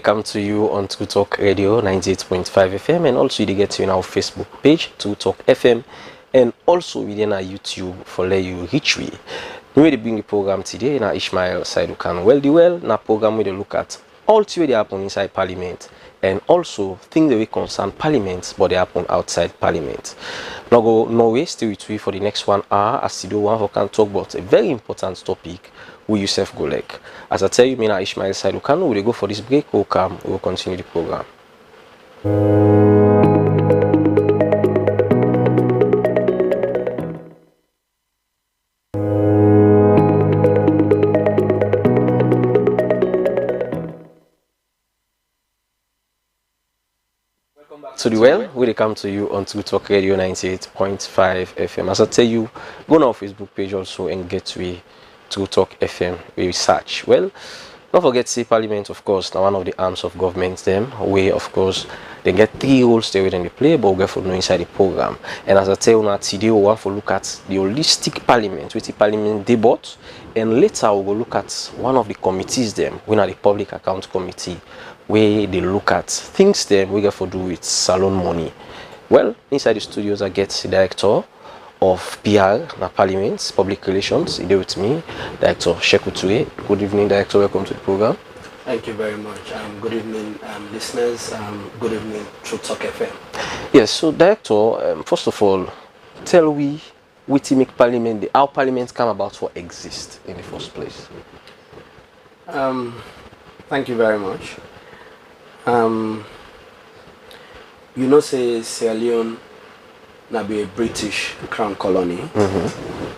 come to you on True Talk Radio 98.5 FM, and also you get to our Facebook page, True Talk FM, and also within our YouTube for let you reach we. We will bring the program today na Ishmael Saidukan well na program we look at all the happen inside Parliament and also things that we concern Parliament but they happen outside Parliament. Now go no way stay with we for the next 1 hour as you do one who can talk about a very important topic with yourself go like. As I tell you, me na Ishmael Saidukan, we will go for this break, we'll come, we will continue the program. So the well, we come to you on True Talk Radio 98.5 FM. As I tell you, go on our Facebook page also and get to True Talk FM where we search. Well, don't forget say Parliament, of course, now one of the arms of government them, where of course they get 3 roles they within the play, but we get for know inside the program. And as I tell you now today we want to look at the holistic Parliament, with the Parliament debate, and later we will look at one of the committees them, we are the Public Account Committee, where they look at things them we get for do with salon money. Well, inside the studios I get the director of PR na Parliament, Public Relations, he with me, Director Sheku Ture. Good evening, Director, welcome to the program. Thank you very much. Good evening, listeners. Good evening, True Talk FM. Yes, so Director, first of all, tell we make Parliament, how Parliament come about to exist in the first place. Thank you very much. You know, say Sierra Leone now be a British crown colony,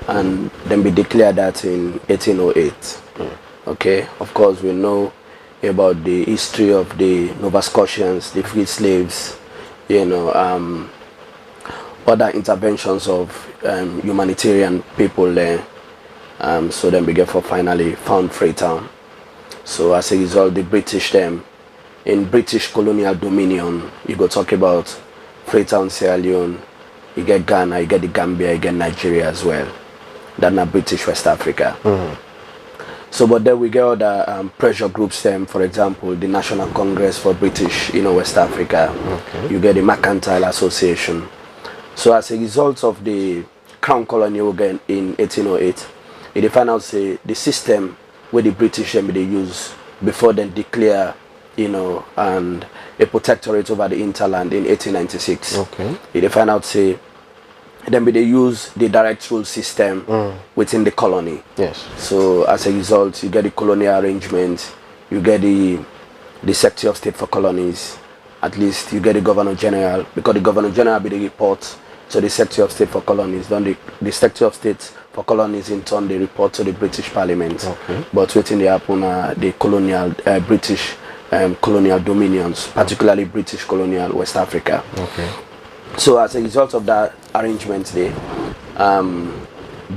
and then be declared that in 1808. Okay, of course we know about the history of the Nova Scotians, the freed slaves, you know, other interventions of humanitarian people there. So then we get for finally found Freetown. So as a result, the British them in British colonial dominion, you go talk about Freetown, Sierra Leone, you get Ghana, you get the Gambia, you get Nigeria as well. That's not British West Africa. So, but then we get other pressure groups them, for example, the National Congress for British, West Africa. You get the Mercantile Association. So as a result of the Crown Colony again in 1808, they find out say the system where the British they use before then declare, and a protectorate over the hinterland in 1896. They find out say then they use the direct rule system within the colony. Yes. So as a result, you get the colonial arrangement, you get the Secretary of State for Colonies, at least you get the Governor General, because the Governor General be the report to the Secretary of State for Colonies. Then the Secretary of State for Colonies in turn they report to the British Parliament. But within the happen the colonial British colonial dominions, particularly British colonial West Africa. So as a result of that arrangement there,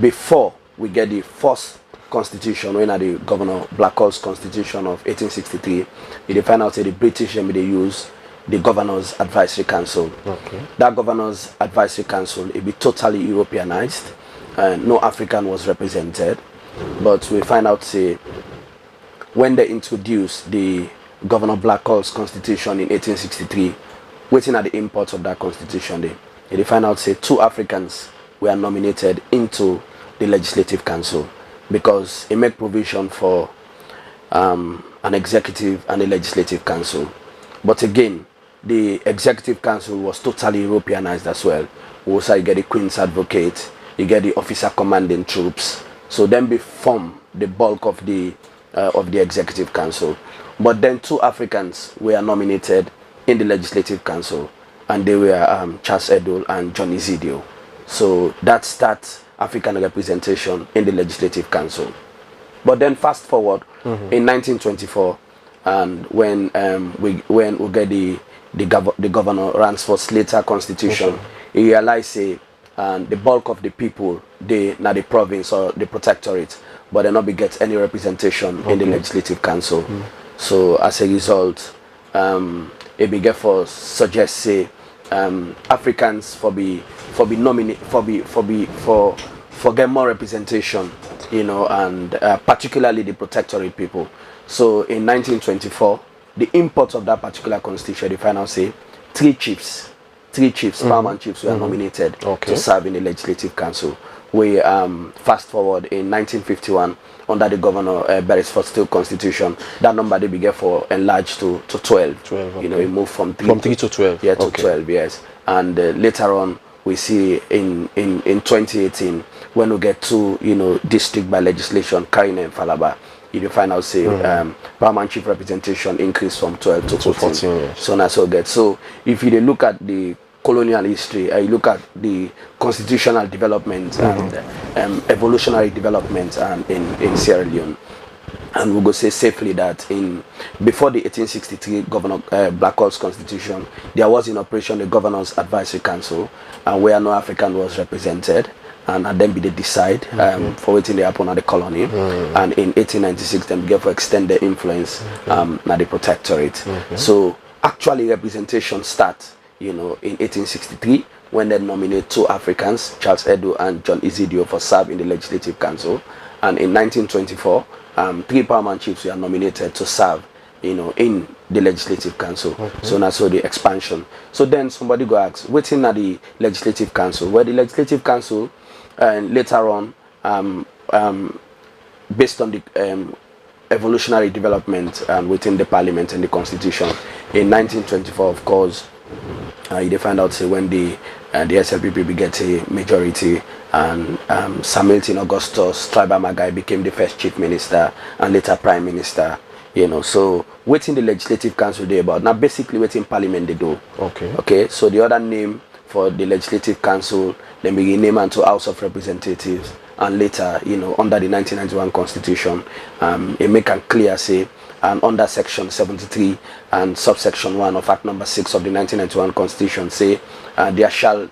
before we get the first constitution, when the Governor Blackwell's constitution of 1863, they find out that the British they use the Governor's Advisory Council. That Governor's Advisory Council it be totally Europeanized, and no African was represented. But we find out say when they introduced the Governor Blackwell's constitution in 1863, waiting at the import of that constitution, they find out say 2 Africans were nominated into the Legislative Council because it make provision for an executive and a Legislative Council. But again, the Executive Council was totally Europeanized as well. Also, you get the Queen's Advocate, you get the officer commanding troops. So then we form the bulk of the Executive Council. But then 2 Africans were nominated in the Legislative Council, and they were Charles Edol and Johnny Zidio. So that's that African representation in the Legislative Council. But then fast forward in 1924, and when we get the Governor Ransford Slater Constitution, he realized the bulk of the people they not the province or the protectorate, but they not be get any representation in the Legislative Council. So as a result, it began for suggest say Africans for get more representation, and particularly the protectorate people. So in 1924, the import of that particular constitution, they find out say three chiefs, paramount chiefs were nominated to serve in the Legislative Council. We fast forward in 1951 under the Governor Beresford Steele Constitution, that number they began for enlarged to 12. 12, okay. You know, it moved from 3 to 12. Yeah, to 12, yes. And later on, we see in 2018 when we get to, you know, district by legislation, Karina and Falaba, you find out say paramount chief representation increased from 12 to 14. Yes. So now so get. So if you look at the colonial history, you look at the constitutional development and evolutionary development in Sierra Leone, and we go say safely that before the 1863 Governor Blackwell's Constitution, there was in operation the Governor's Advisory Council, where no African was represented, and then they decide for waiting they happen at the colony, and in 1896 then began for extended influence at the protectorate. So actually representation starts, you know, in 1863 when they nominate 2 Africans, Charles Edo and John Isidio, for serve in the Legislative Council, and in 1924 3 paramount chiefs were nominated to serve, you know, in the Legislative Council. So now so the expansion. So then somebody go ask, waiting at the Legislative Council, where the Legislative Council and later on based on the evolutionary development within the Parliament and the Constitution in 1924, of course, you find out say when the SLPP get a majority, and Samilton Augustus Tribal-Magai became the first chief minister and later prime minister, you know. So waiting the Legislative Council they about now basically waiting Parliament they do. Okay, so the other name for the Legislative Council then be named unto House of Representatives, and later, you know, under the 1991 Constitution, it make it clear say, and under section 73 and subsection 1 of Act number 6 of the 1991 Constitution say there shall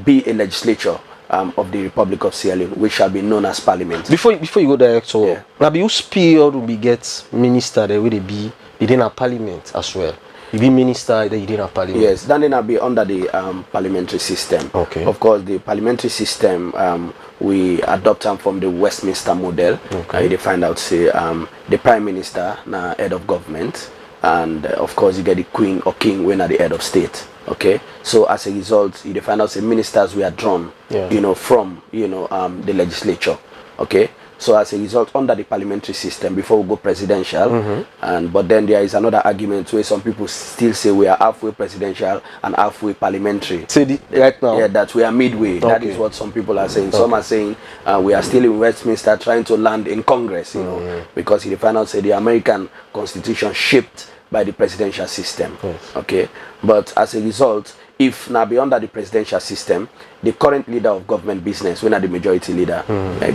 be a legislature of the Republic of Sierra Leone, which shall be known as Parliament. Before you go there, so now be use period will be get minister there will they be within a Parliament as well. You be minister then you didn't have Parliament. Yes, then they be under the parliamentary system. Okay. Of course, the parliamentary system we adopt them from the Westminster model. Okay. They find out say the prime minister now head of government, and of course you get the queen or king when at the head of state. Okay, so as a result, you find out say ministers were drawn, you know, from the legislature. Okay, so as a result, under the parliamentary system, before we go presidential, but then there is another argument where some people still say we are halfway presidential and halfway parliamentary. So right now, yeah, that we are midway. That is what some people are saying. Some are saying we are still in Westminster trying to land in Congress, you know, because you find out say the American Constitution shaped by the presidential system. Okay, but as a result, if now be under the presidential system, the current leader of government business, when are the majority leader,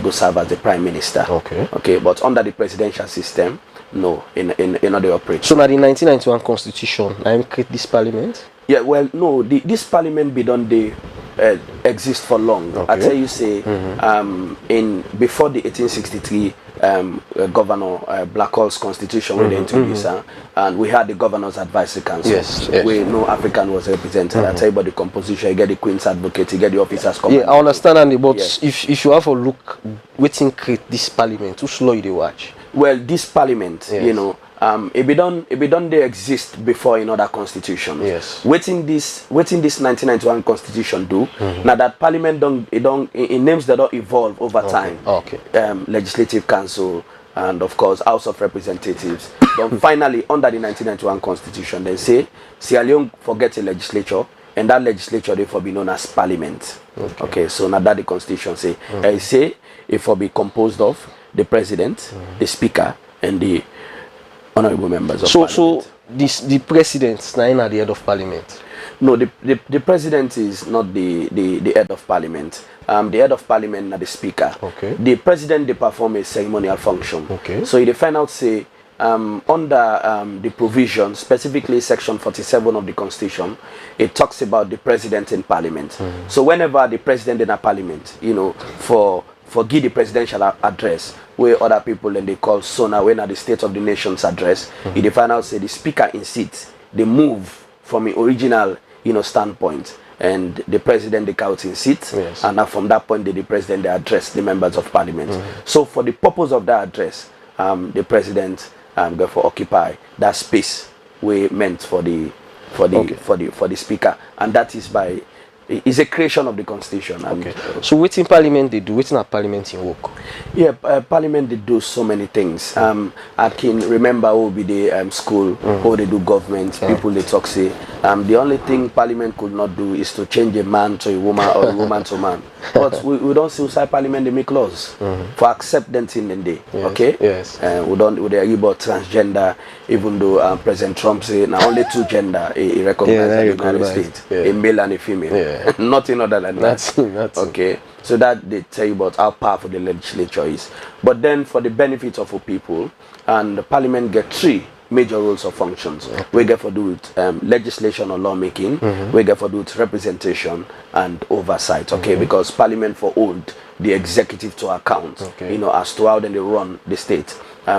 go serve as the prime minister. Okay, but under the presidential system, no, in other operate. So now the 1991 Constitution, I create this Parliament. Yeah, well, no, this Parliament be done they exist for long. I tell you, say, in before the 1863 Governor Blackwell's Constitution, when they introduced, and we had the Governor's Advisory Council. Yes. Where no African was represented. I tell you about the composition. You get the Queen's Advocate, you get the officers. Yeah, I understand, Andy, but if you have a look, waiting create this Parliament, too slow you watch. Well, this Parliament, you know, it be done they exist before in other constitutions. Yes. Waiting this 1991 Constitution do now that Parliament in names that don't evolve over time. Okay. Legislative Council and of course House of Representatives. Then finally under the 1991 Constitution they say Sierra Leone forget a legislature, and that legislature therefore be known as Parliament. Okay, so now that the Constitution say I say it will be composed of the President, the Speaker, and the honorable members of Parliament. So the President is not the head of Parliament? No, the President is not the head of Parliament. The head of Parliament is the Speaker. Okay. The President they perform a ceremonial function. Okay. So you find out say under the provision, specifically section 47 of the Constitution, it talks about the President in Parliament. So whenever the President in a Parliament, you know, for give the presidential address, where other people then they call SONA, when at the State of the Nation's address, they find out say the Speaker in seat, they move from the original, you know, standpoint, and the President they count in seat, and now from that point the President they address the members of Parliament. So for the purpose of that address, the President go for occupy that space we meant for the speaker, and that is by is a creation of the constitution. And so waiting parliament they do, waiting at parliament in work. Yeah, parliament they do so many things. I can remember who be the school, how they do government, people they talk say. The only thing parliament could not do is to change a man to a woman or a woman to man. But we don't see outside parliament they make laws for acceptance in the day. Yes. Okay? Yes. We don't we agree about transgender, even though President Trump say now only two gender he recognized in the United States. A male and a female. Yeah. Nothing other than that. That's okay. So that they tell you about how powerful the legislature is. But then for the benefit of our people, and the parliament get three major roles or functions. We get for do with legislation or lawmaking, we get for do with representation and oversight. Okay, because parliament for hold the executive to account, you know, as to how then they run the state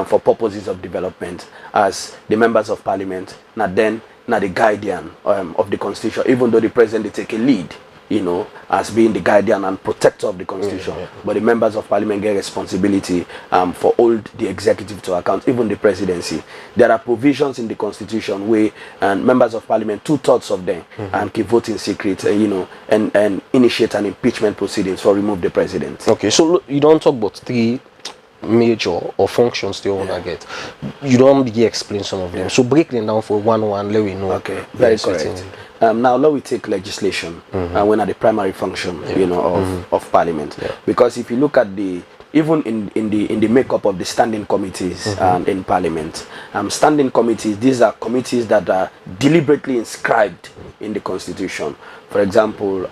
for purposes of development as the members of parliament, not the guardian of the constitution, even though the president they take a lead, you know, as being the guardian and protector of the constitution. But the members of parliament get responsibility for hold the executive to account, even the presidency. There are provisions in the constitution where members of parliament, 2/3 of them, can vote in secret, you know, and initiate an impeachment proceedings for remove the president. Okay, so look, you don't talk about three major or functions they want to get. You don't really explain some of them. So break them down for one, let we know. Okay, very correct. Now let we take legislation when at the primary function, you know, of parliament. Because if you look at the even in the makeup of the standing committees in parliament, standing committees, these are committees that are deliberately inscribed in the constitution. For example,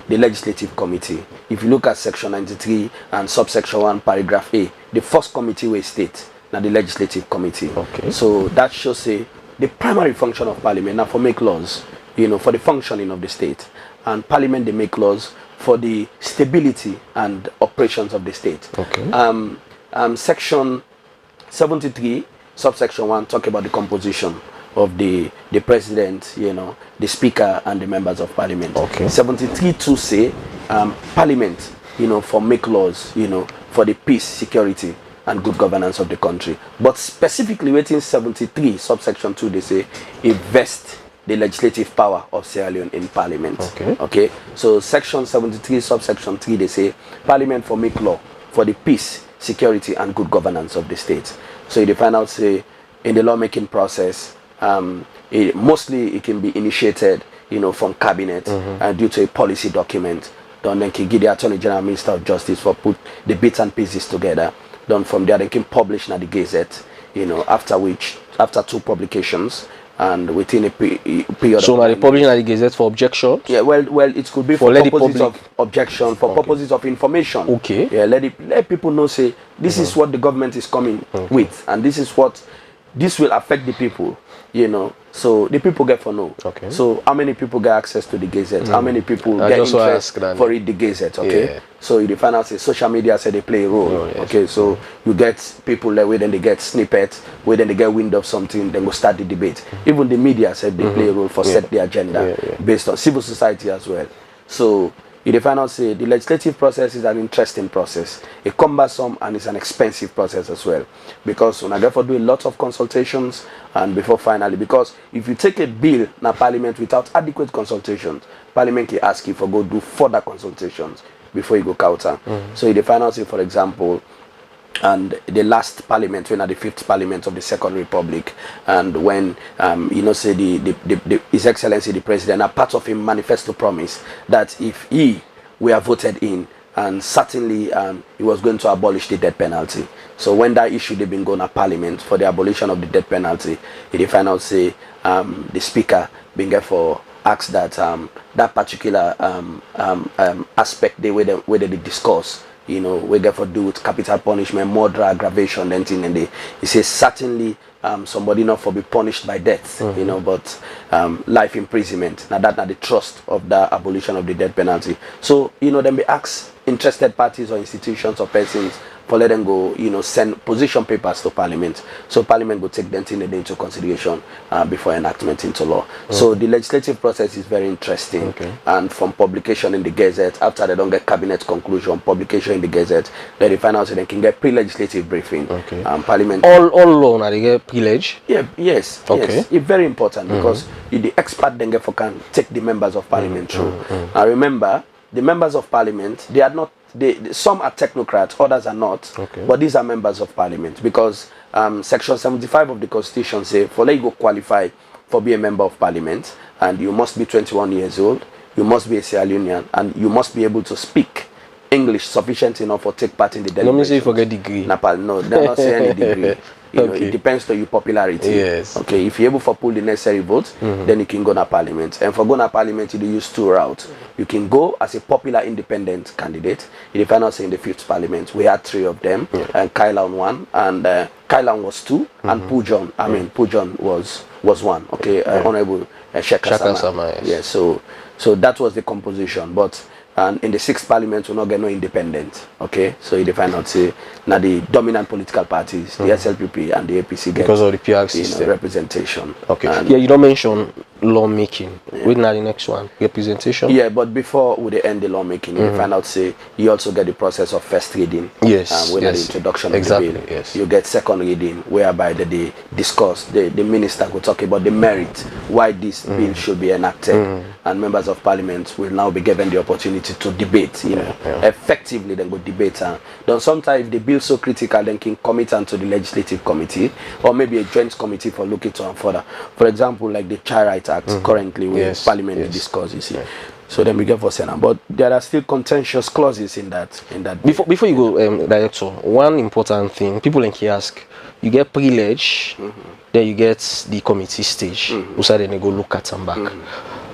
the legislative committee, if you look at section 93 and subsection 1 paragraph A, the first committee will state now the legislative committee. Okay. So that shows say the primary function of parliament now for make laws, you know, for the functioning of the state, and parliament they make laws for the stability and operations of the state. Okay. Section 73 subsection 1 talk about the composition of the president, you know, the speaker and the members of parliament. Okay. 73(2) say parliament, you know, for make laws, you know, for the peace, security and good governance of the country. But specifically within 73 subsection 2 they say invest the legislative power of Sierra Leone in parliament. Okay. So section 73 subsection 3 they say parliament for make law for the peace, security and good governance of the state. So they find out say in the lawmaking process, mostly it can be initiated, you know, from cabinet due to a policy document. Then can give the Attorney General, Minister of Justice for put the bits and pieces together. Then from there they can publish in the Gazette, you know, after 2 publications and within a period. So now they publish in the Gazette for objection? Yeah, well, it could be for purposes of objection, for purposes of information. Okay. Yeah, let people know say this is what the government is coming with, and this is what this will affect the people, you know. So the people get for know. Okay. So how many people get access to the Gazette? How many people get interest for read the Gazette? Okay. Yeah. So you find out say social media say they play a role. Okay. So you get people that way then they get snippets, where then they get wind of something, then go start the debate. Even the media said they play a role for set the agenda based on civil society as well. So you find out say the legislative process is an interesting process, a cumbersome and it's an expensive process as well, because when I get for do a lot of consultations and before finally, because if you take a bill in parliament without adequate consultations, parliament can ask you for go do further consultations before you go counter. So you find out say, for example, and the last parliament, when at the 5th parliament of the Second Republic, and when you know say His Excellency the President, a part of him manifesto promise that if he were voted in, and certainly he was going to abolish the death penalty. So when that issue they been going to parliament for the abolition of the death penalty, they find out say the speaker being therefore asked that that particular aspect they where they discuss, you know, we get for do with capital punishment, murder, aggravation, and thing, and he says certainly somebody not for be punished by death, you know, but life imprisonment. Now that the trust of the abolition of the death penalty. So you know, then be asked interested parties or institutions or persons for let them go, send position papers to Parliament. So Parliament will take them into consideration before enactment into law. So the legislative process is very interesting. And from publication in the Gazette, after they don't get cabinet conclusion, publication in the Gazette, then they find out so they can get pre-legislative briefing. Parliament. All law now they get pre-leg? Yeah, yes. It's very important because the expert then get for can take the members of Parliament through. Now remember, the members of Parliament, they are not. Some are technocrats, others are not, but these are members of Parliament because Section 75 of the Constitution says for let you go qualify for be a member of Parliament, and you must be 21 years old, you must be a Sierra Leonean, and you must be able to speak English sufficient enough for take part in the deliberation. Let me say you forget degree. No, they're not saying any degree. It depends on your popularity. Yes. Okay, if you're able to pull the necessary votes, then you can go to Parliament. And for going to Parliament, you use two routes. You can go as a popular independent candidate. You find out in the 5th Parliament, we had 3 of them, and Kailan 1, and Kailan was 2, and Pujon was 1. Okay, Honorable Sheka Sama. Yes. So that was the composition, but. And in the 6th Parliament, we're not getting no independent. Okay, so you find out say now the dominant political parties, the SLPP and the APC, get because of the PR system representation. Okay, yeah, you don't mention lawmaking. Wait, now the next one, representation. Yeah, but before we end the lawmaking, you find out say you also get the process of first reading. Yes, the introduction of the bill. Yes. You get second reading, whereby they discuss. The minister will talk about the merit why this bill should be enacted, and members of Parliament will now be given the opportunity to debate, effectively. Then go debate. Then sometimes if the bill so critical, then can commit to the legislative committee or maybe a joint committee for looking to and further. For example, like the Child Rights Act currently, where Parliament discusses it. So then we get for Senate, but there are still contentious clauses in that. Before you go, Director, one important thing people can ask: you get pre-leg, then you get the committee stage. So then they go look at them back.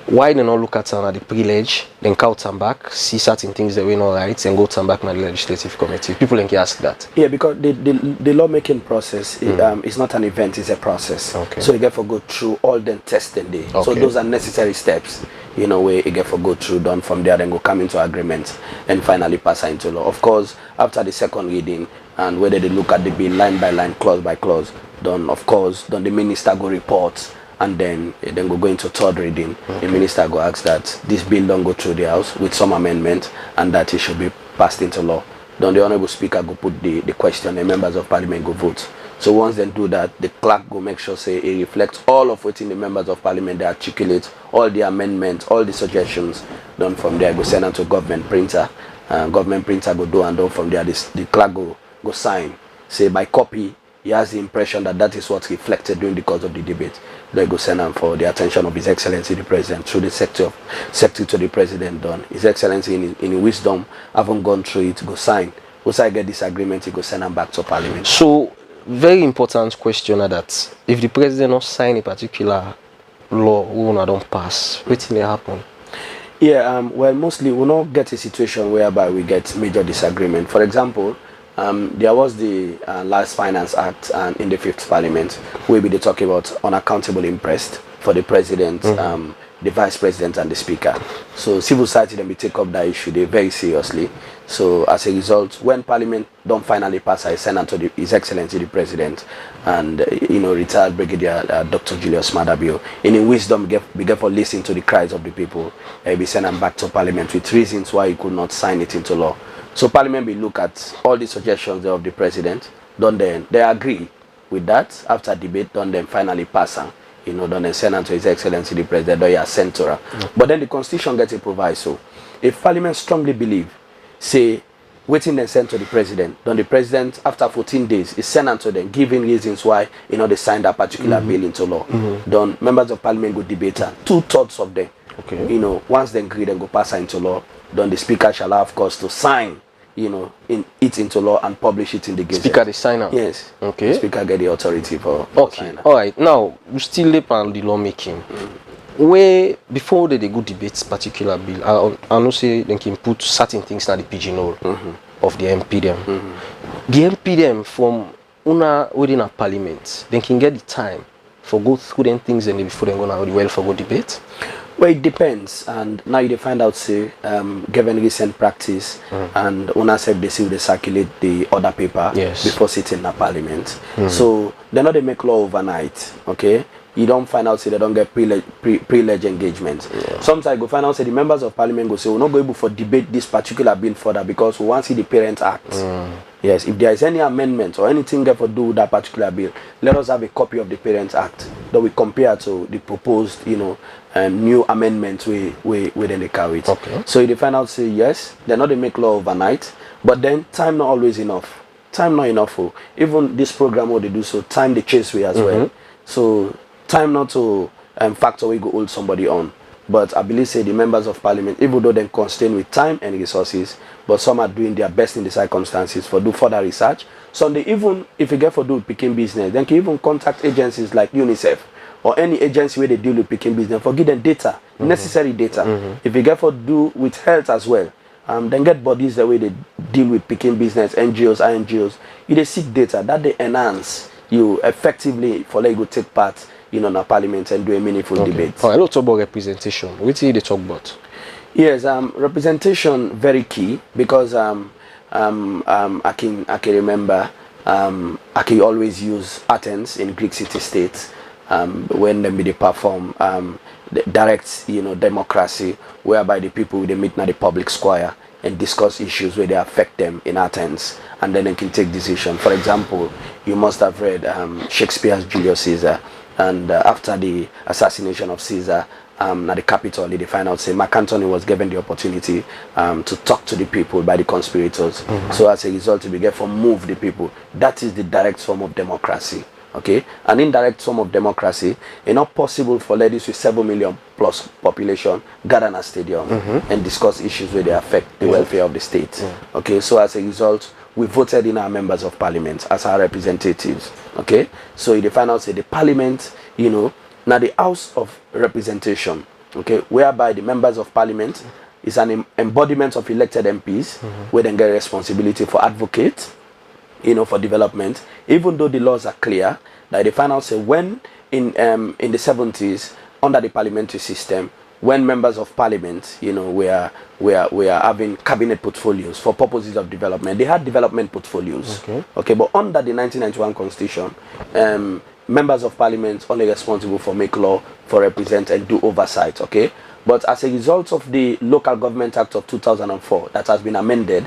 Why they not look at them at the pre-leg, then count them back, see certain things that were not right, and go them back to the legislative committee? People can ask that. Yeah, because the lawmaking process is not an event; it's a process. Okay. So you get to go through all the testing day. So those are necessary steps. Where you get to go through, done from there, then go come into agreement, and finally pass into law. Of course, after the second reading, and whether they look at the bill line by line, clause by clause, then of course, then the minister go report. And then go into third reading. The minister go ask that this bill don't go through the House with some amendment and that it should be passed into law. Then the Honorable Speaker go put the question and members of Parliament go vote. So once they do that, the clerk go make sure say it reflects all of what in the members of Parliament they articulate, all the amendments, all the suggestions. Then from there go send them to government printer. Government printer go do and do from there the clerk go sign. Say by copy, he has the impression that is what's reflected during the course of the debate. They go send them for the attention of His Excellency the President through the secretary to the President done. His Excellency in wisdom haven't gone through it, go sign. Once I get this agreement, he go send them back to Parliament. So, very important question that if the President not sign a particular law, we will not pass. What will happen? Yeah, well, mostly we'll not get a situation whereby we get major disagreement. For example, there was the last Finance Act in the 5th Parliament where we talk about unaccountable interest for the President, the Vice President and the Speaker. So civil society then we take up that issue very seriously. So as a result, when Parliament don't finally pass, I send to His Excellency the President and retired Brigadier Dr. Julius Madabio. In wisdom, we get for listening to the cries of the people. We send them back to Parliament with reasons why he could not sign it into law. So Parliament will look at all the suggestions of the President, then they agree with that after debate, then finally pass them. Then they send them to His Excellency the President, or he sent to her. But then the Constitution gets a proviso. If Parliament strongly believe, say, waiting and send to the President, then the President, after 14 days, is sent to them, giving reasons why they signed that particular bill into law. Then members of Parliament go debate her, 2/3 of them. Okay. Once they agree, then go pass her into law. Then the Speaker shall have, of course, to sign it into law and publish it in the Gazette. Speaker the signer? Yes. Okay. The Speaker get the authority for signer. All right. Now, we still live on the lawmaking. Where before they go debate particular bill, I know say they can put certain things in the pigeonhole of the MP them. The MP them from within a Parliament, they can get the time for go through them things and before they go now the well for go debate. Well, it depends, and now you find out, say, given recent practice, and una said they see they circulate the other paper before sitting in the parliament. So they're not they make law overnight, okay? You don't find out, say, they don't get pre-ledge engagement. Sometimes you find out, say, the members of parliament go say, we're not going able for debate this particular bill further because we want to see the Parent Act. Yes, if there is any amendment or anything that for do with that particular bill, let us have a copy of the Parent Act that we compare to the proposed, new amendments within the carry it. Okay. So if they find out, say, yes, they're not they make law overnight, but then time not always enough. Time not enough. Even this program, what they do, so time they chase way as well. So time not to factor we go hold somebody on. But I believe, say, the members of parliament, even though they're constrained with time and resources, but some are doing their best in the circumstances for do further research. Some they even, if you get for do picking business, then can even contact agencies like UNICEF or any agency where they deal with picking business for give them data, necessary data. If you get for do with health as well, then get bodies the way they deal with picking business, NGOs, INGOs. If they seek data, that they enhance you effectively for let you go take part in a parliament and do a meaningful debate. Oh, I don't talk about representation. What do they talk about? Yes, representation very key because I can remember I can always use Athens in Greek city-states when they perform the direct democracy, whereby the people they meet in the public square and discuss issues where they affect them in Athens, and then they can take decision. For example, you must have read Shakespeare's Julius Caesar. And after the assassination of Caesar at the Capitol, they find out, say, Mark Antony was given the opportunity to talk to the people by the conspirators. So as a result, we get for move the people. That is the direct form of democracy. Okay, an indirect form of democracy. It's not possible for ladies with 7 million plus population gather in a stadium and discuss issues where they affect the welfare of the state. Okay, so as a result, we voted in our members of parliament as our representatives. Okay, so if they find out, say, the parliament, now the House of Representation, okay, whereby the members of parliament is an embodiment of elected MPs, where they get responsibility for advocate, for development, even though the laws are clear, that they find out, say, when in the 70s, under the parliamentary system, when members of parliament, we are having cabinet portfolios for purposes of development, they had development portfolios. Okay, but under the 1991 constitution, members of parliament only responsible for make law, for represent and do oversight. Okay, but as a result of the Local Government Act of 2004 that has been amended,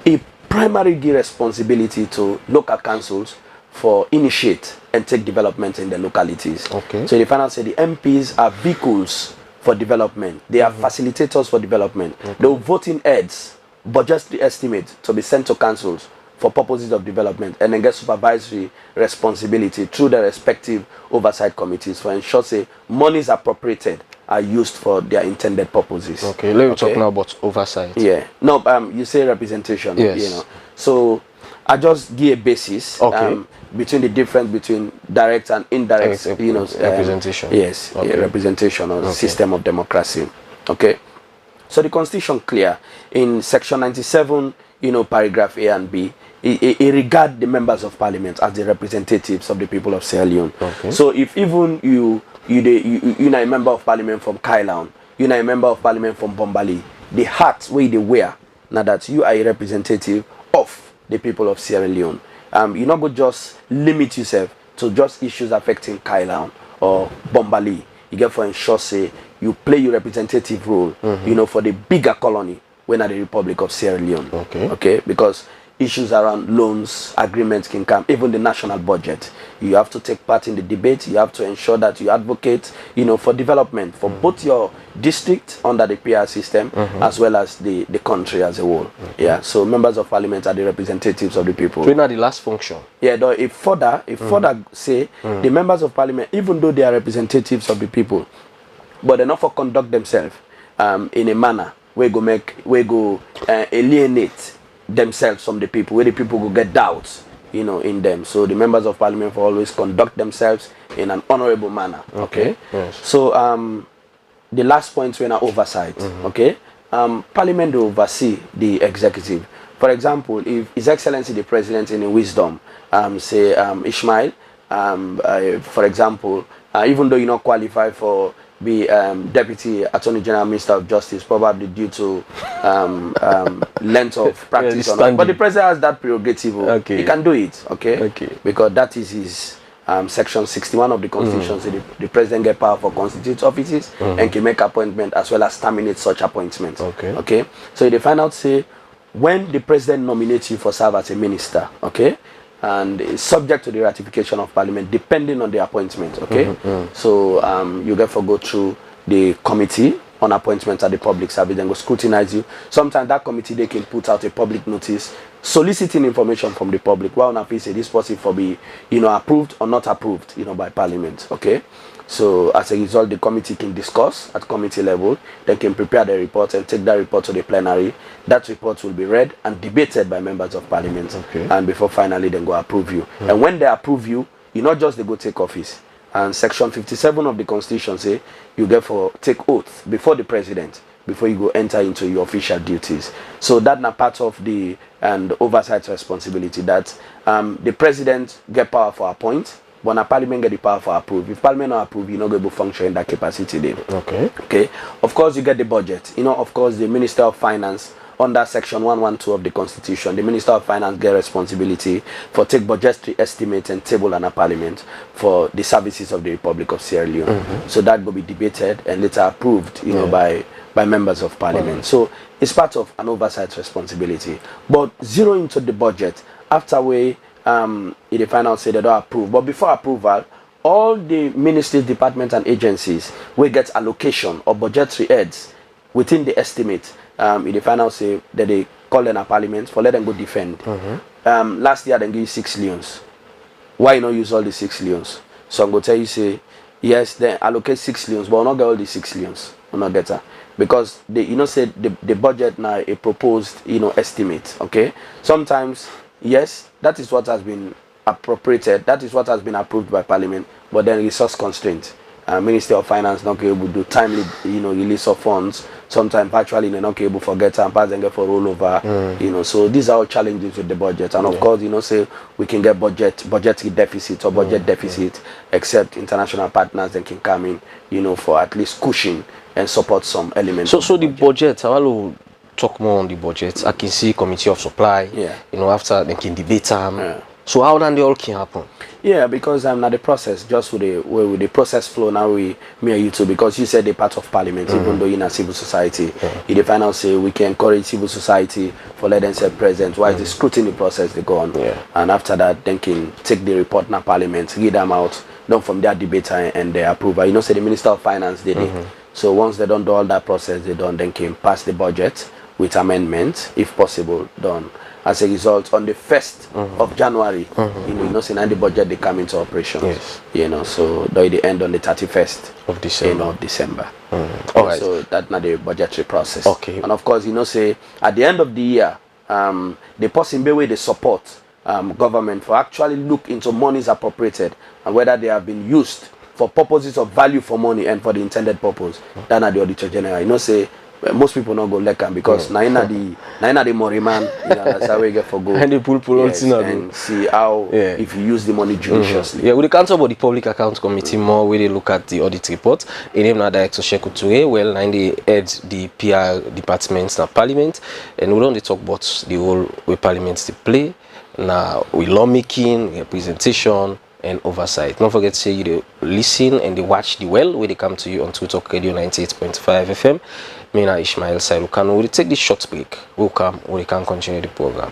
it primarily give responsibility to local councils for initiate and take development in the localities. Okay. So the final say the MPs are vehicles for development. They are facilitators for development. They will vote in heads, but just the estimate to be sent to councils for purposes of development and then get supervisory responsibility through the respective oversight committees for ensure say monies appropriated are used for their intended purposes. Okay, let me talk now about oversight. Yeah. No, you say representation. Yes. So I just give a basis between the difference between direct and indirect representation. Yes, representation or system of democracy. Okay. So the constitution clear in section 97, paragraph A and B, it regard the members of parliament as the representatives of the people of Sierra Leone. Okay. So if even you're a member of parliament from Kailaun, you're a member of parliament from Bombali, the hat where they wear, now that you are a representative of the people of Sierra Leone. You're not going to just limit yourself to just issues affecting Kailaun or Bombali. You get for ensure say you play your representative role, for the bigger colony when at the Republic of Sierra Leone. Okay, because issues around loans, agreements can come, even the national budget. You have to take part in the debate. You have to ensure that you advocate, for development for both your district under the PR system as well as the country as a whole. Yeah, so members of parliament are the representatives of the people. So not the last function. Yeah, though if further say the members of parliament, even though they are representatives of the people, but they not for conduct themselves in a manner where go alienate themselves from the people, where the people will get doubts, in them. So the members of parliament will always conduct themselves in an honorable manner. Okay. Yes. So the last point when I oversight. Okay. Parliament will oversee the executive. For example, if His Excellency the President in wisdom, say Ishmael, for example, even though you not qualify for be Deputy Attorney General, Minister of Justice, probably due to length of practice. But the president has that prerogative. Okay. He can do it, okay? Okay. Because that is his section 61 of the Constitution. So the president get power for constitute offices and can make appointment as well as terminate such appointments. Okay. Okay. So they find out, say, when the president nominates you for serve as a minister, okay, and it's subject to the ratification of Parliament, depending on the appointment, okay. So you get to go through the committee on appointments at the public service, then go scrutinize you. Sometimes that committee, they can put out a public notice soliciting information from the public. Well, now say this person for be, approved or not approved, by Parliament, okay. So as a result, the committee can discuss at committee level. They can prepare the report and take that report to the plenary. That report will be read and debated by members of Parliament. Okay. And before finally they go approve you. And when they approve you, you not just they go take office. And section 57 of the Constitution say you get for take oath before the president before you go enter into your official duties. So that's not part of the oversight responsibility that the president get power for appoint. But Parliament get the power for approve. If Parliament not approve, you're not going to function in that capacity then. Okay. Okay. Of course, you get the budget. Of course, the Minister of Finance, under Section 112 of the Constitution, the Minister of Finance get responsibility for take budgetary estimate and table and a Parliament for the services of the Republic of Sierra Leone. So that will be debated and later approved, by members of Parliament. So it's part of an oversight responsibility. But zero into the budget after we in the final say they don't approve. But before approval, all the ministries, departments, and agencies will get allocation or budgetary heads within the estimate. In the final say that they call them a Parliament for let them go defend. Last year they give you 6 leons. Why not use all the 6 leons? So I'm going to tell you, say, yes, they allocate 6 leons, but we'll not get all the 6 leons. We'll not get that. Because they, say the budget now a proposed, estimate. Okay. Sometimes, yes, that is what has been appropriated. That is what has been approved by Parliament. But then resource constraint. Ministry of Finance not able to do timely, release of funds. Sometimes virtually they're not able to forget and pass and get for rollover. So these are all challenges with the budget. And of course, say we can get budgetary deficit or budget deficit, except international partners that can come in, for at least cushion and support some elements. So the budget, I will talk more on the budget. I can see Committee of Supply. After they can debate them. So how then they all can happen? Yeah, because now the process, just with the process flow now me and you too, because you said they're part of Parliament, even though you're in a civil society. In the final say we can encourage civil society for let them say present while the scrutiny process they go on. And after that then can take the report in Parliament, read them out, done from their debate and their approval. Say the Minister of Finance did it. So once they don't do all that process, they don't then can pass the budget with amendments, if possible, done. As a result, on the 1st of January, saying the budget they come into operations. So they end on the 31st of December. Of December. All right. So that's not the budgetary process. Okay. And of course, say at the end of the year, the person way they support government for actually look into monies appropriated and whether they have been used for purposes of value for money and for the intended purpose. That's not the Auditor General. Say most people not go like them because na the Moriman, that's how we get for go and the pull and see how if you use the money judiciously. Yeah, we can't talk about the Public Account Committee more. We look at the audit report. In name na Director Sheku Ture, well, na they head the PR departments na Parliament, and we don't talk about the whole way Parliaments they play. Now we lawmaking, representation, and oversight. Don't forget to say you listen and they watch the well where they come to you on Twitter Radio 98.5 FM. Mina Ishmael Sairukano. We'll take this short break. We'll come, we can continue the program.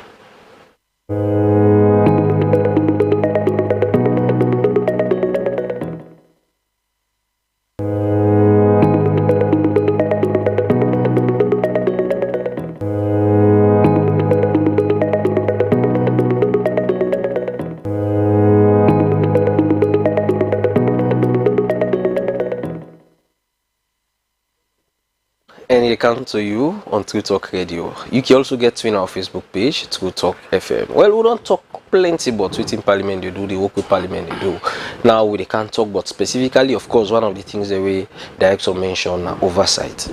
And it comes to you on True Talk Radio. You can also get to in our Facebook page, True Talk FM. Well, we don't talk plenty about within Parliament they do, the work with Parliament they do. Now we can't talk about specifically, of course, one of the things that we director mentioned are oversight.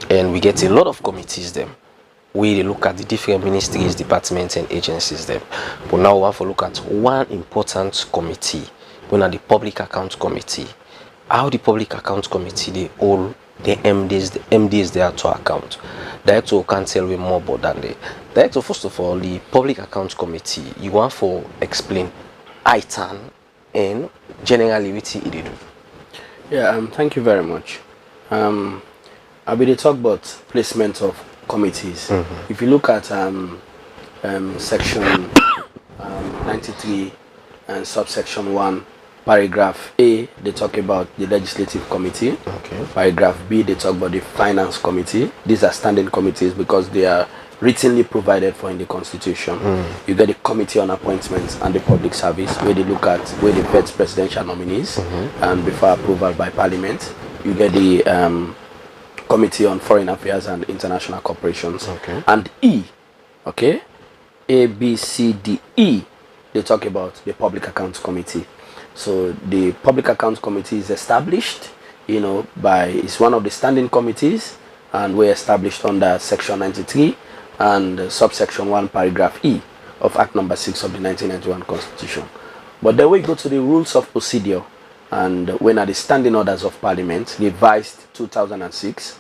And we get a lot of committees them. We look at the different ministries, departments and agencies them. But now we want to look at one important committee, one of the Public Account Committee. how the Public Accounts Committee they all the MDs they are to account. Director can't tell you more about that. The director, first of all, the Public Accounts Committee, you want for explain ITAN and generally what it do. Yeah, thank you very much. I'll be the talk about placement of committees. If you look at section 93 and subsection 1, paragraph A, they talk about the legislative committee. Okay. Paragraph B, they talk about the finance committee. These are standing committees because they are writtenly provided for in the constitution. You get the committee on appointments and the public service, where they look at where they vet presidential nominees and before approval by parliament. You get the committee on foreign affairs and international corporations. Okay. And E, okay, A, B, C, D, E, they talk about the public accounts committee. So the public accounts committee is established, you know, it's one of the standing committees, and we're established under section 93 and subsection 1, paragraph E of Act number 6 of the 1991 Constitution. But then we go to the rules of procedure, and when are the standing orders of parliament, revised 2006,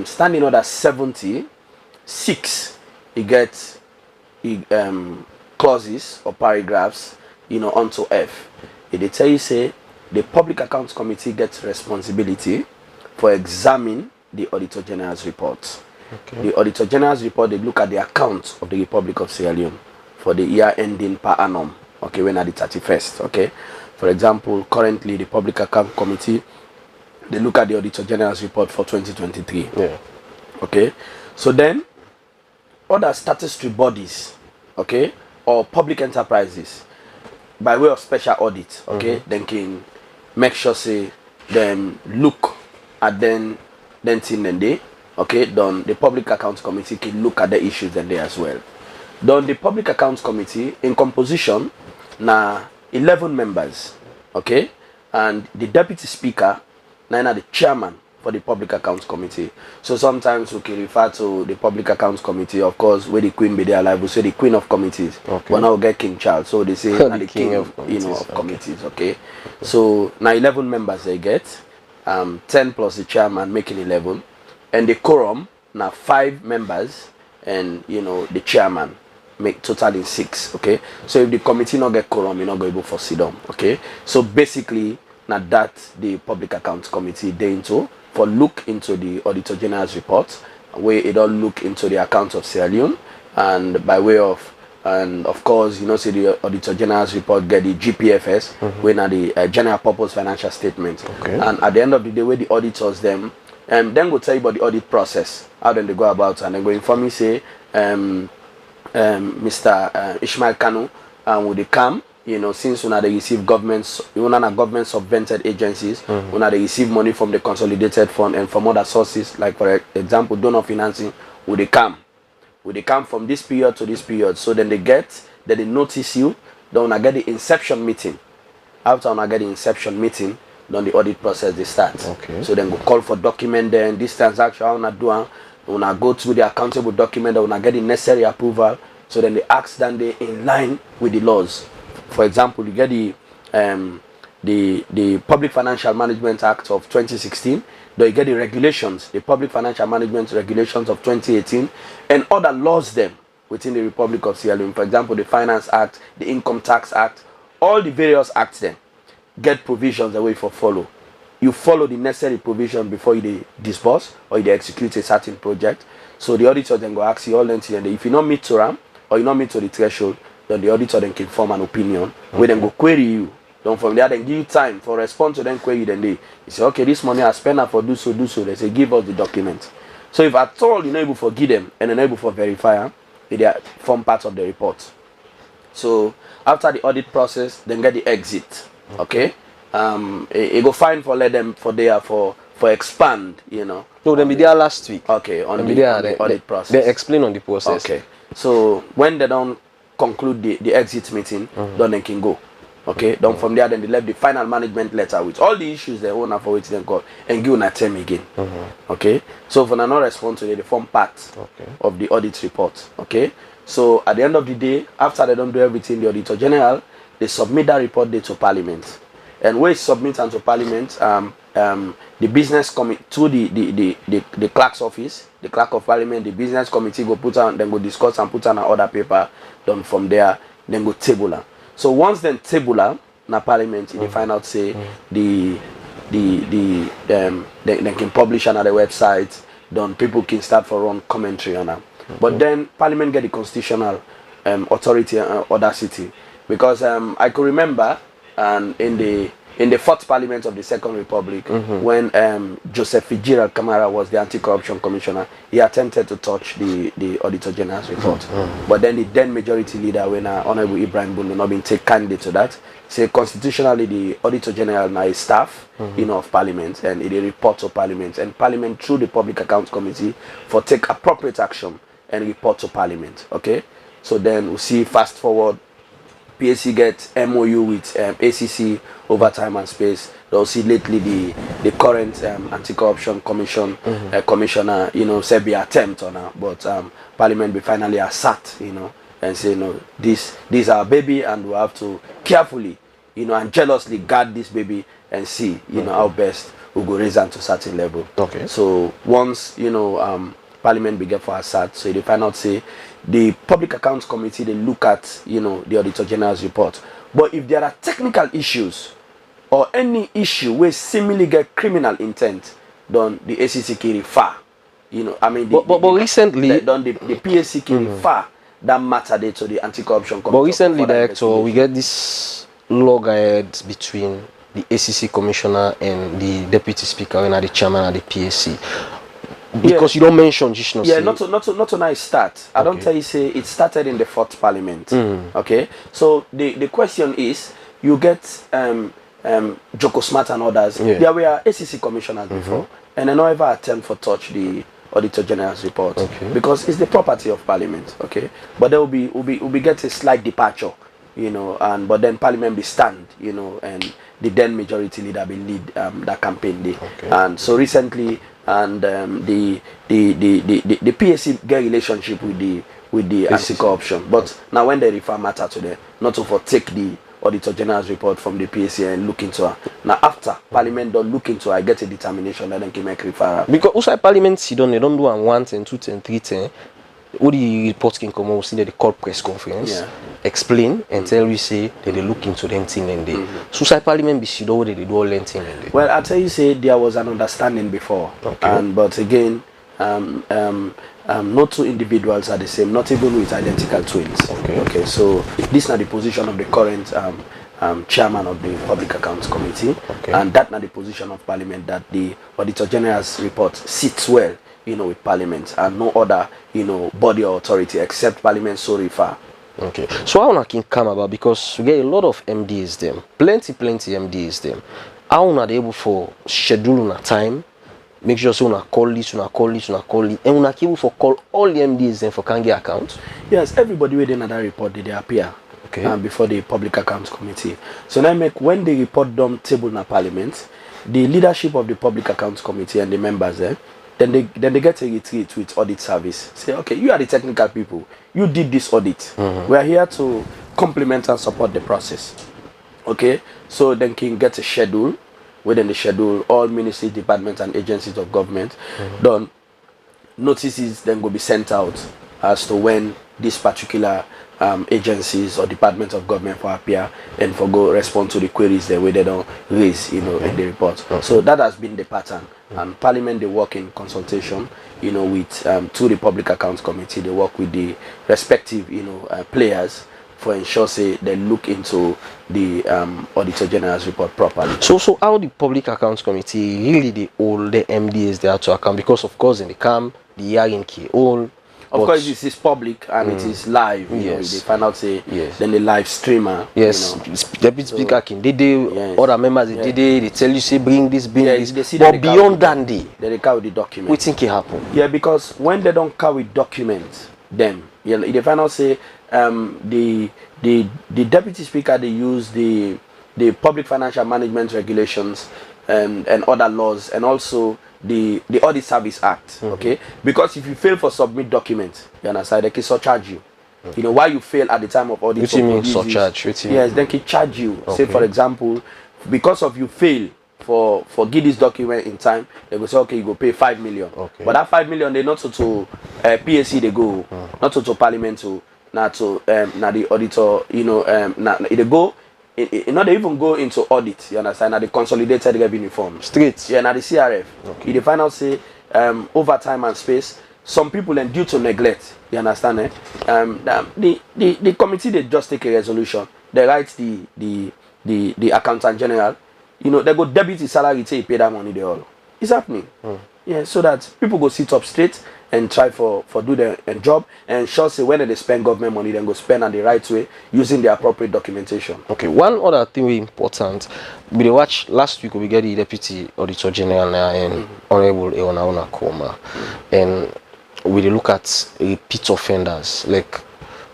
standing order 76, it gets clauses or paragraphs, you know, onto F. They tell you, say, the Public Accounts Committee gets responsibility for examining the Auditor General's report. Okay. The Auditor General's report, they look at the accounts of the Republic of Sierra Leone for the year ending per annum, okay, when at the 31st, okay. For example, currently the Public Account Committee, they look at the Auditor General's report for 2023. Yeah. Okay. So then, other statutory bodies, okay, or public enterprises, by way of special audit, okay, then can make sure say them look at then thing then they, okay, then the Public Accounts Committee can look at the issues then they as well. Then the Public Accounts Committee in composition na 11 members, okay, and the Deputy Speaker na the chairman for the Public Accounts Committee. So sometimes we can refer to the Public Accounts Committee, of course, where the Queen be there alive, we say the Queen of Committees. Okay. But now we get King Charles, so they say the king of committees, you know, of committees, okay. So now 11 members they get, 10 plus the chairman making 11, and the quorum now 5 members, and you know the chairman make totaling 6, okay. So if the committee not get quorum, you're not going to for sit down, okay. So basically now that the Public Accounts Committee they into for look into the Auditor General's report, where it all look into the accounts of Sierra Leone, and by way of, and of course, you know, see the Auditor General's report get the GPFS, when are the General Purpose Financial Statement. Okay. And at the end of the day, where the auditors them, then go tell you about the audit process, how then they go about, and then go inform you, say, Mr. Ishmael Kanu, will they come? You know, since when they receive government subvented agencies, when they receive money from the consolidated fund and from other sources, like for example, donor financing, will they come? Will they come from this period to this period? So then they notice you, then when I get the inception meeting. After when I get the inception meeting, then the audit process they start. Okay. So then go call for document, then this transaction, when I go through the accountable document, when I get the necessary approval, so then they ask then they in line with the laws. For example, you get the Public Financial Management Act of 2016, then you get the regulations, the Public Financial Management Regulations of 2018, and other laws them within the Republic of Sierra Leone. For example, the Finance Act, the Income Tax Act, all the various acts then get provisions the way for follow. You follow the necessary provision before you disburse or you execute a certain project. So the auditor then go ask you all then if you not meet to RAM or you not meet to the threshold, then the auditor then can form an opinion. We then go query you. Then from there, then give you time for response to them query. Then they say, okay, this money I spend for do so. They say, give us the document. So if at all you're not able to give them and unable to verify, they form part of the report. So after the audit process, then get the exit. Okay, it go fine for let them for there for expand. You know. No, they be there last week. Okay, on the audit process. They explain on the process. Okay, so when they don't conclude the exit meeting, then they can go. Okay, then from there, then they left the final management letter with all the issues they own for which they call and give a term again. Okay, so for no response to the form part of the audit report. Okay, so at the end of the day, after they don't do everything, the Auditor General they submit that report to Parliament, and where it submit to Parliament, the business committee to the clerk's office, the clerk of Parliament, the business committee go put on, then go discuss and put on an order paper. Done from there, then go tabular. So once then tabular, na Parliament, they find out say they can publish another website. Then people can start for run commentary on them. But then Parliament get the constitutional authority and audacity, because I could remember in the fourth Parliament of the Second Republic, when Joseph Fitzgerald Kamara was the anti-corruption commissioner, he attempted to touch the Auditor General's report. But then the then majority leader, when Honorable Ibrahim Bundu not been take candidate to that, say constitutionally the Auditor General now is staff, of Parliament, and it report to Parliament, and Parliament through the Public Accounts Committee for take appropriate action and report to Parliament. Okay, so then we see fast forward. PSC get MOU with ACC over time and space. They'll see lately the current anti-corruption commission commissioner, said be attempt on her, but Parliament be finally assert, and say no, this is our baby, and we have to carefully, and jealously guard this baby and see, how best we go raise them to certain level. Okay. So once Parliament began for assert, so they find out say the Public Accounts Committee, they look at the Auditor General's report. But if there are technical issues or any issue where seemingly get criminal intent, then the ACC can refer. But recently, the PSC can refer that matter there to the Anti-Corruption Committee. But recently, Director, we get this loggerheads between the ACC Commissioner and the Deputy Speaker and the Chairman of the PSC. Because you don't mention Jishno. Yeah, not to nice start. I don't tell you say it started in the fourth Parliament. Okay, so the question is, you get Joko Smart and others. Yeah. There were ACC commissioners before, and they never attempt for touch the Auditor General's report because it's the property of Parliament. Okay, but there will be get a slight departure, but then Parliament be stand, and the then majority leader will lead that campaign day. And so recently, and the PSC get relationship with the anti-corruption, but now when they refer matter to them, not to for take the Auditor General's report from the PSC and look into her. Now after Parliament don't look into her, I get a determination that then can make referral. Because also Parliament they don't do 1 10 2 10 3 10. All the reports can come out, see that they call press conference, explain and tell you say that they look into them thing and they. So Parliament be sure that they do all them thing and they. Well, I tell you say there was an understanding before, but again, no two individuals are the same, not even with identical twins. Okay. So this is not the position of the current chairman of the Public Accounts Committee, and that not the position of Parliament that the Auditor General's report sits well, with Parliament and no other, body or authority except Parliament so refer. Okay. So how can come about, because we get a lot of MDs them, plenty MDs them. How are they able for schedule on time? Make sure so una call this, and una able for call all the MDs then for can get account. Yes, everybody within that report they appear before the Public Accounts Committee. So now when the report done table in Parliament, the leadership of the Public Accounts Committee and the members there, then they get a retreat with audit service. Say, okay, you are the technical people. You did this audit. We are here to complement and support the process. Okay, so then can get a schedule. Within the schedule, all ministries, departments, and agencies of government done. Notices then will be sent out as to when this particular agencies or departments of government for appear and for go respond to the queries the way they don't raise, in the report. So that has been the pattern. And Parliament they work in consultation, with to the Public Accounts Committee. They work with the respective, players for ensure say they look into the Auditor General's report properly. So how the Public Accounts Committee really the all the MDs there to account, because of course in the camp the hearing key all. Of course, it is public and it is live. They find out say then the live streamer. Yes, Deputy Speaker can other members they tell you say bring this, this. But beyond that they carry the document. We think it happen. Yeah, because when they don't carry documents, then they find out say the Deputy Speaker they use the Public Financial Management Regulations and other laws, and also the Audit Service Act. Okay, because if you fail for submit documents, you understand they can surcharge you. Why you fail at the time of audit. What you mean surcharge? Yes, they can charge you. Say for example, because of you fail for give this document in time, they go say okay, you go pay 5 million. Okay. But that 5 million they not to PAC they go, not to parliament to not to na the auditor, you know, they go. Not they even go into audit. You understand? Now the consolidated revenue form. Straight. Yeah, now the CRF. Okay. The final say over time and space. Some people and due to neglect. You understand? The committee they just take a resolution. They write the accountant general. You know, they go debit his salary till he pay that money they all. It's happening. Yeah, so that people go sit up straight and try for do their job and sure say when they spend government money, then go spend on the right way using the appropriate documentation. Okay, one other thing very important. We watch last week we get the Deputy Auditor General and Honorable Eona Koma, and we look at repeat offenders. Like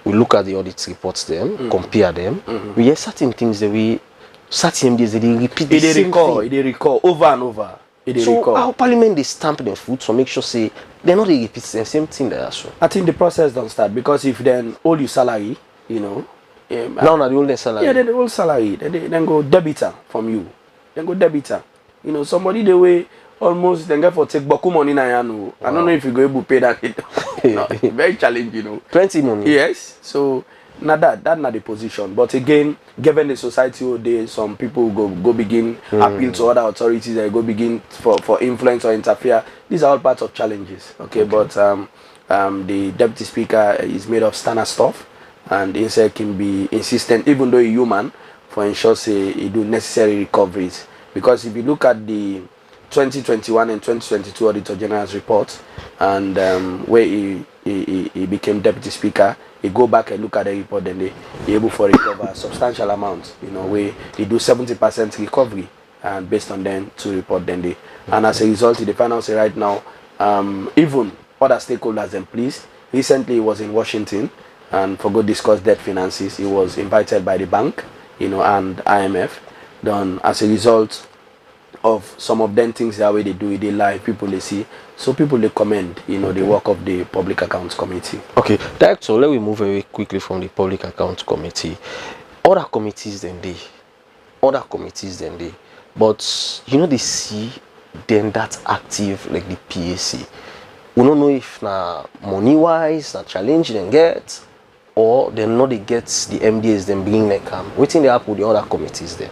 we look at the audit reports them, compare them. We hear certain things that certain days they repeat the same thing. They recall over and over. So how Parliament they stamp their foot so make sure say they're not repeat the same thing there as well. I think the process don't start because if then all your salary, you know, now the old salary. Yeah, then the whole salary, then go debitor from you, then go debitor. You know, somebody the way almost then get for take boku money na ya no. I don't know if you go able to pay that. No, very challenging, you know. 20 money. Yes, so not that not the position, but again, given the society today, some people go begin appeal to other authorities, they go begin for influence or interfere. These are all parts of challenges. Okay. But the deputy speaker is made of standard stuff, and inside can be insistent, even though he's human, for ensure say he do necessary recoveries. Because if you look at the 2021 and 2022 Auditor General's report, and where he became deputy speaker, he go back and look at the report, then they able to recover a substantial amount, you know, where he do 70% recovery, and based on them to report then they, and as a result, the final say right now, even other stakeholders and please, recently he was in Washington, and for go discuss debt finances, he was invited by the bank, you know, and IMF. Then as a result of some of them things that way they do it, they live, people they see, so people they commend, you know, the work of the Public Accounts Committee. Okay, Director, let me move very quickly from the Public Accounts Committee. Other committees than they, but you know they see them that active like the PAC. We don't know if na money wise, na challenge them get, or they know they get the MDAs them bring them come. Waiting they happen with the other committees there.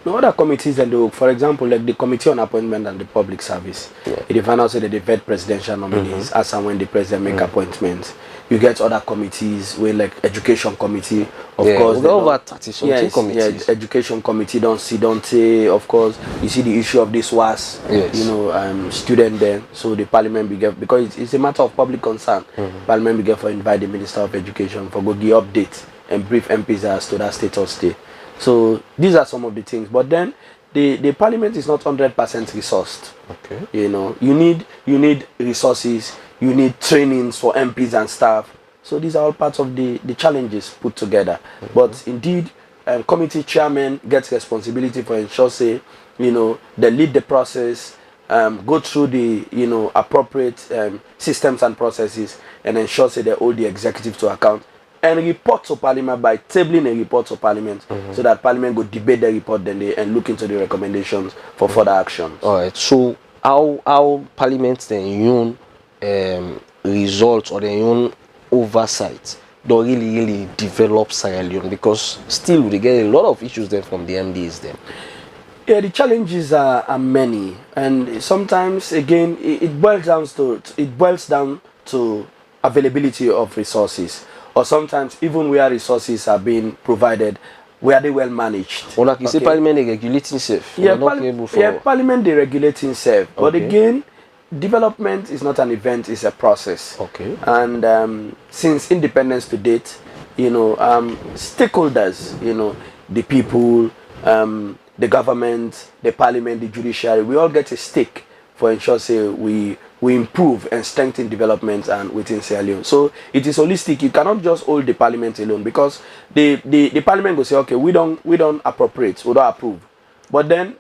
No other committees and do, for example, like the Committee on Appointment and the Public Service. Yeah. It find out that they vet presidential nominees as and when the president make appointments. You get other committees where like Education Committee, of course. Over 30 committees. Yeah, Education Committee don't say, of course. You see the issue of this was, you know, student there. So the Parliament began, because it's a matter of public concern. Parliament began for invite the Minister of Education for go give updates and brief MPs as to that status stay. So these are some of the things, but then the Parliament is not 100% resourced. Okay. You know, you need resources, you need trainings for MPs and staff. So these are all parts of the challenges put together. But indeed, committee chairman gets responsibility for ensure say, you know, they lead the process, go through the, you know, appropriate systems and processes, and ensure say they hold the executive to account. And report to Parliament by tabling a report to Parliament, so that Parliament will debate the report then and look into the recommendations for further actions. All right. So how Parliament then results or their own oversight don't really develop Sierra Leone, because still we get a lot of issues then from the MDs then. Yeah, the challenges are many, and sometimes again it boils down to availability of resources. Or sometimes even where resources are being provided, where they well managed. Or like you say, Parliament they regulating safe. Yeah, Parliament they regulating safe. But again, development is not an event; it's a process. Okay. And since independence to date, you know, stakeholders, you know, the people, the government, the Parliament, the judiciary, we all get a stake for ensure say we improve and strengthen development and within Sierra Leone. So it is holistic. You cannot just hold the Parliament alone, because the Parliament will say, okay, we don't appropriate, we don't approve. But then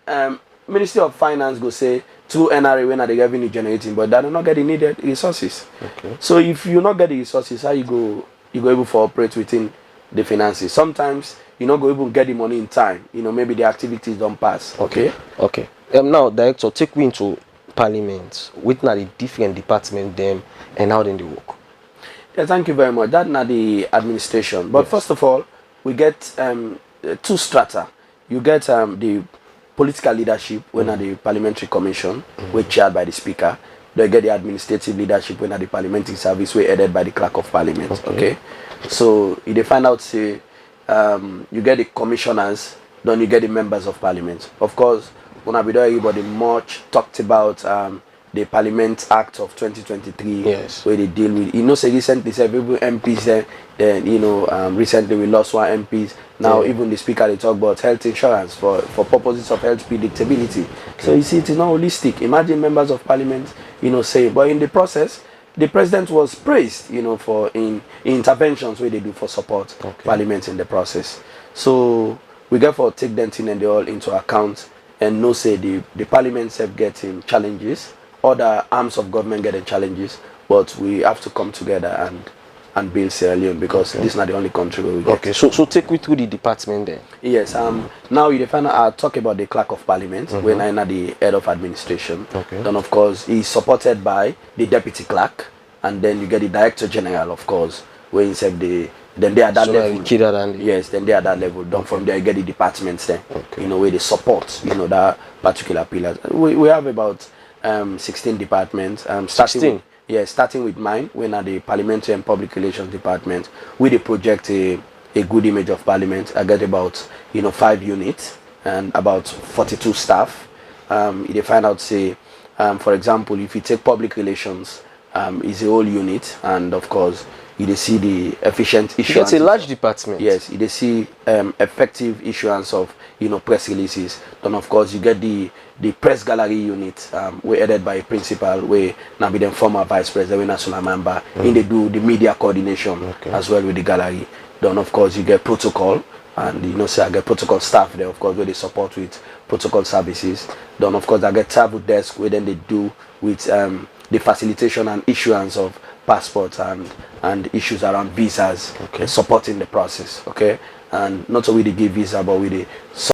Ministry of Finance will say through NRA when are the revenue generating, but they do not get the needed resources. Okay. So if you not get the resources, how you go able to operate within the finances. Sometimes you not go even get the money in time. You know, maybe the activities don't pass. Okay. Okay. Now, director, take me into Parliament. With now the different department them and how then they work. Yeah, thank you very much. That's not the administration. But first of all, we get two strata. You get the political leadership when at the parliamentary commission, which chaired by the speaker. They get the administrative leadership when at the parliamentary service, we headed by the clerk of parliament. Okay. So if they find out, say, you get the commissioners, then you get the members of parliament. Of course, when I be there, everybody much talked about the Parliament Act of 2023, yes, where they deal with, you know, say recently, say people MPs, then you know, recently we lost one MPs. Now even the speaker they talk about health insurance for purposes of health predictability. So you see, it is not holistic. Imagine members of parliament, you know, say, but in the process, the president was praised, you know, for in interventions where they do for support parliament in the process. So we therefore take them in and they all into account and know say the parliaments have getting challenges, other arms of government getting challenges, but we have to come together and build Sierra Leone because this is not the only country where we get. Okay, so take me through the department then. Yes, now you find I'll talk about the clerk of parliament when I'm at the head of administration. Okay. Then of course he's supported by the deputy clerk, and then you get the director general, of course, where instead then they are that level. Yes, then they are that level. Then from there you get the departments then. You know, where they support, you know, that particular pillars. We have about 16 departments. Starting with mine, when at the Parliamentary and Public Relations Department, with the project a good image of Parliament. I get about 5 units and about 42 staff. They find out say, for example, if you take public relations, is a whole unit, and of course you see the efficient issuance. It's a large department. Yes, you see effective issuance of press releases. Then of course you get the press gallery unit, we're headed by a principal, where now be the former vice president, we national member, in they do the media coordination as well with the gallery. Then of course you get protocol, and say I get protocol staff there, of course, where they support with protocol services. Then of course I get travel desk, where then they do with the facilitation and issuance of passports and issues around visas, supporting the process. And not only they give visa, but with the